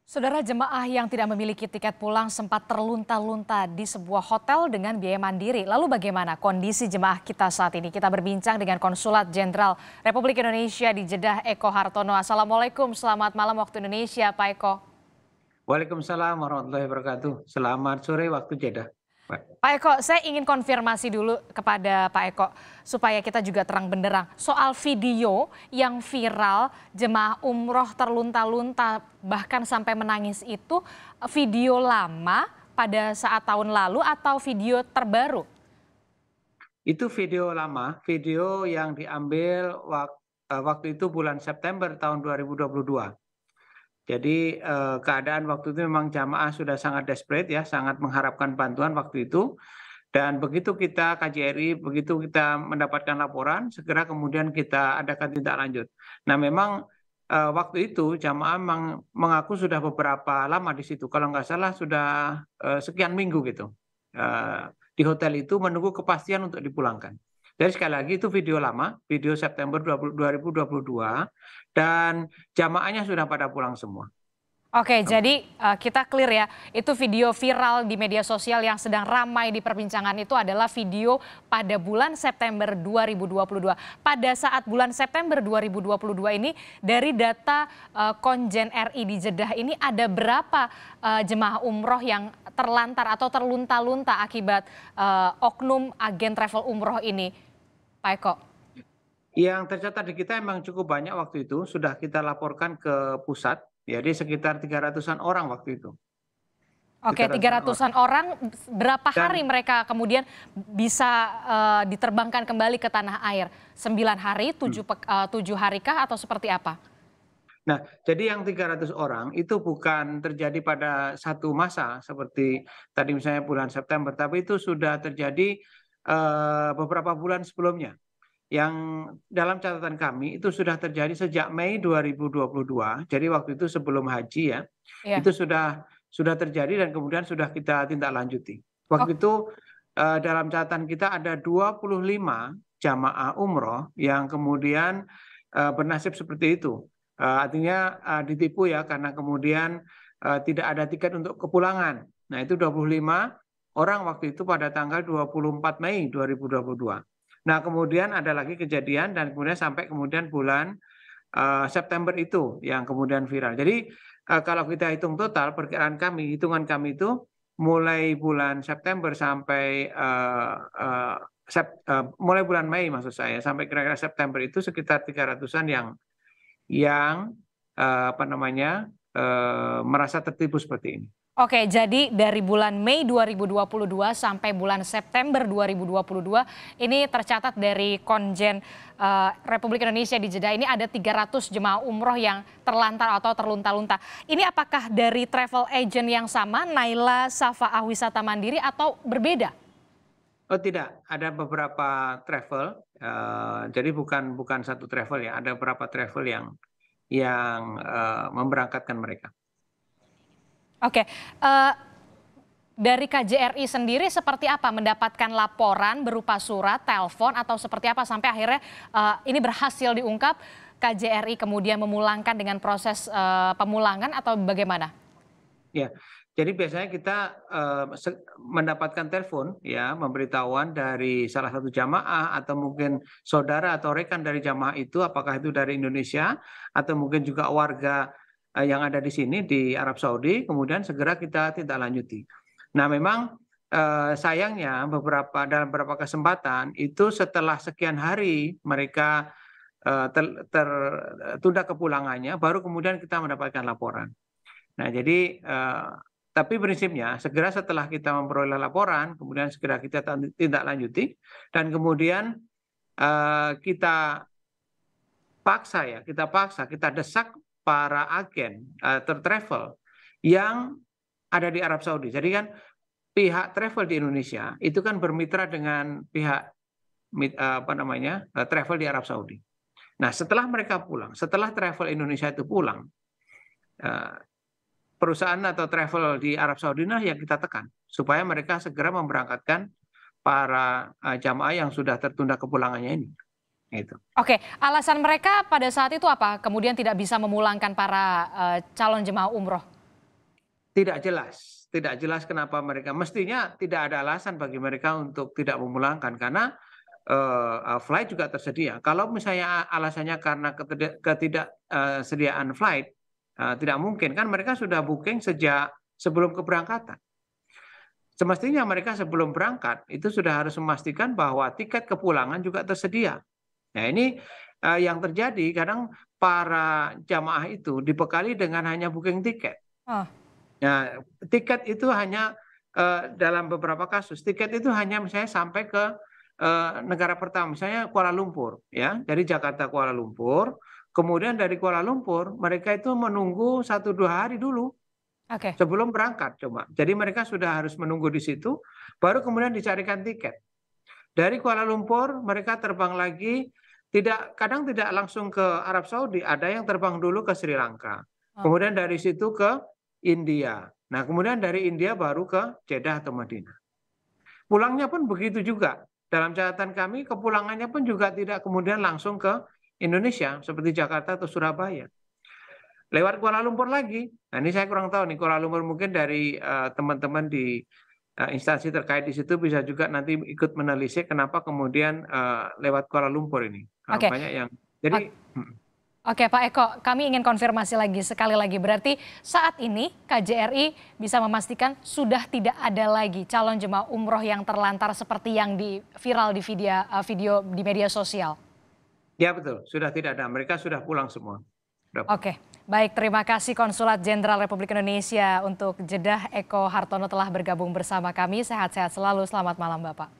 Saudara, jemaah yang tidak memiliki tiket pulang sempat terlunta-lunta di sebuah hotel dengan biaya mandiri. Lalu bagaimana kondisi jemaah kita saat ini? Kita berbincang dengan Konsulat Jenderal Republik Indonesia di Jeddah, Eko Hartono. Assalamualaikum, selamat malam waktu Indonesia, Pak Eko. Waalaikumsalam warahmatullahi wabarakatuh. Selamat sore waktu Jeddah, Pak. Pak Eko, saya ingin konfirmasi dulu kepada Pak Eko supaya kita juga terang benderang soal video yang viral jemaah umroh terlunta-lunta bahkan sampai menangis itu video lama pada saat tahun lalu atau video terbaru? Itu video lama, video yang diambil waktu itu bulan September tahun 2022. Jadi keadaan waktu itu memang jamaah sudah sangat desperate ya, sangat mengharapkan bantuan waktu itu. Dan begitu kita KJRI, begitu kita mendapatkan laporan, segera kemudian kita adakan tindak lanjut. Nah memang waktu itu jamaah memang mengaku sudah beberapa lama di situ, kalau nggak salah sudah sekian minggu gitu. Di hotel itu menunggu kepastian untuk dipulangkan. Jadi sekali lagi itu video lama, video September 2022, dan jamaahnya sudah pada pulang semua. Oke, jadi kita clear ya, itu video viral di media sosial yang sedang ramai diperbincangkan itu adalah video pada bulan September 2022. Pada saat bulan September 2022 ini, dari data Konjen RI di Jeddah ini ada berapa jemaah umroh yang terlantar atau terlunta-lunta akibat oknum agen travel umroh ini, Pak Eko? Yang tercatat di kita memang cukup banyak waktu itu, sudah kita laporkan ke pusat. Jadi sekitar 300-an orang waktu itu. Oke, 300-an orang. 300-an orang, berapa hari Dan mereka kemudian bisa diterbangkan kembali ke tanah air? 9 hari, 7 hari kah atau seperti apa? nah, jadi yang 300 orang itu bukan terjadi pada satu masa seperti tadi misalnya bulan September, tapi itu sudah terjadi beberapa bulan sebelumnya. Yang dalam catatan kami itu sudah terjadi sejak Mei 2022. Jadi waktu itu sebelum haji ya, Iya. itu sudah terjadi dan kemudian sudah kita tindak lanjuti. Oh, Waktu itu dalam catatan kita ada 25 jamaah umroh yang kemudian bernasib seperti itu. Artinya ditipu ya karena kemudian tidak ada tiket untuk kepulangan. Nah itu 25 orang waktu itu pada tanggal 24 Mei 2022. Nah kemudian ada lagi kejadian dan kemudian sampai kemudian bulan September itu yang kemudian viral. Jadi kalau kita hitung total perkiraan kami, hitungan kami itu mulai bulan September sampai mulai bulan Mei maksud saya sampai kira-kira September itu sekitar 300-an yang merasa tertipu seperti ini. oke, jadi dari bulan Mei 2022 sampai bulan September 2022 ini tercatat dari Konjen Republik Indonesia di Jeddah ini ada 300 jemaah umroh yang terlantar atau terlunta-lunta. Ini apakah dari travel agent yang sama, Naila Safaah Wisata Mandiri, atau berbeda? Oh tidak, ada beberapa travel, jadi bukan satu travel ya, ada beberapa travel yang memberangkatkan mereka. Oke, dari KJRI sendiri seperti apa mendapatkan laporan berupa surat, telepon, atau seperti apa sampai akhirnya ini berhasil diungkap, KJRI kemudian memulangkan dengan proses pemulangan atau bagaimana? Ya, jadi biasanya kita mendapatkan telepon ya, pemberitahuan dari salah satu jamaah atau mungkin saudara atau rekan dari jamaah itu, apakah itu dari Indonesia atau mungkin juga warga yang ada di sini di Arab Saudi, kemudian segera kita tindak lanjuti. Nah memang sayangnya dalam beberapa kesempatan itu setelah sekian hari mereka tertunda kepulangannya, baru kemudian kita mendapatkan laporan. Nah jadi tapi prinsipnya segera setelah kita memperoleh laporan, kemudian segera kita tindak lanjuti dan kemudian kita kita desak para agen travel yang ada di Arab Saudi. Jadi kan pihak travel di Indonesia itu kan bermitra dengan pihak travel di Arab Saudi. Nah setelah mereka pulang, setelah travel Indonesia itu pulang, perusahaan atau travel di Arab Saudi yang kita tekan supaya mereka segera memberangkatkan para jamaah yang sudah tertunda kepulangannya ini. Itu. Oke, alasan mereka pada saat itu apa? Kemudian tidak bisa memulangkan para calon jemaah umroh? tidak jelas kenapa mereka, mestinya tidak ada alasan bagi mereka untuk tidak memulangkan karena flight juga tersedia. Kalau misalnya alasannya karena ketidaksediaan flight, tidak mungkin kan mereka sudah booking sejak sebelum keberangkatan. Semestinya mereka sebelum berangkat itu sudah harus memastikan bahwa tiket kepulangan juga tersedia. Nah ini yang terjadi kadang para jamaah itu dibekali dengan hanya booking tiket. Oh. Nah, tiket itu hanya dalam beberapa kasus, tiket itu hanya misalnya sampai ke negara pertama, misalnya Kuala Lumpur, ya, dari Jakarta Kuala Lumpur, kemudian dari Kuala Lumpur mereka itu menunggu 1-2 hari dulu sebelum berangkat, coba. Jadi mereka sudah harus menunggu di situ, baru kemudian dicarikan tiket. Dari Kuala Lumpur mereka terbang lagi, kadang tidak langsung ke Arab Saudi, ada yang terbang dulu ke Sri Lanka, kemudian dari situ ke India. Nah, kemudian dari India baru ke Jeddah atau Madinah. Pulangnya pun begitu juga. Dalam catatan kami, kepulangannya pun juga tidak kemudian langsung ke Indonesia seperti Jakarta atau Surabaya. Lewat Kuala Lumpur lagi. Nah, ini saya kurang tahu nih, Kuala Lumpur mungkin dari teman-teman di instansi terkait di situ bisa juga nanti ikut menelisik kenapa kemudian lewat Kuala Lumpur ini. Banyak yang jadi Oke Pak Eko, kami ingin konfirmasi lagi sekali lagi, berarti saat ini KJRI bisa memastikan sudah tidak ada lagi calon jemaah umroh yang terlantar seperti yang viral di video di media sosial? Ya betul, sudah tidak ada, mereka sudah pulang semua. Oke, baik, terima kasih Konsulat Jenderal Republik Indonesia untuk Jeddah Eko Hartono telah bergabung bersama kami, sehat-sehat selalu, selamat malam Bapak.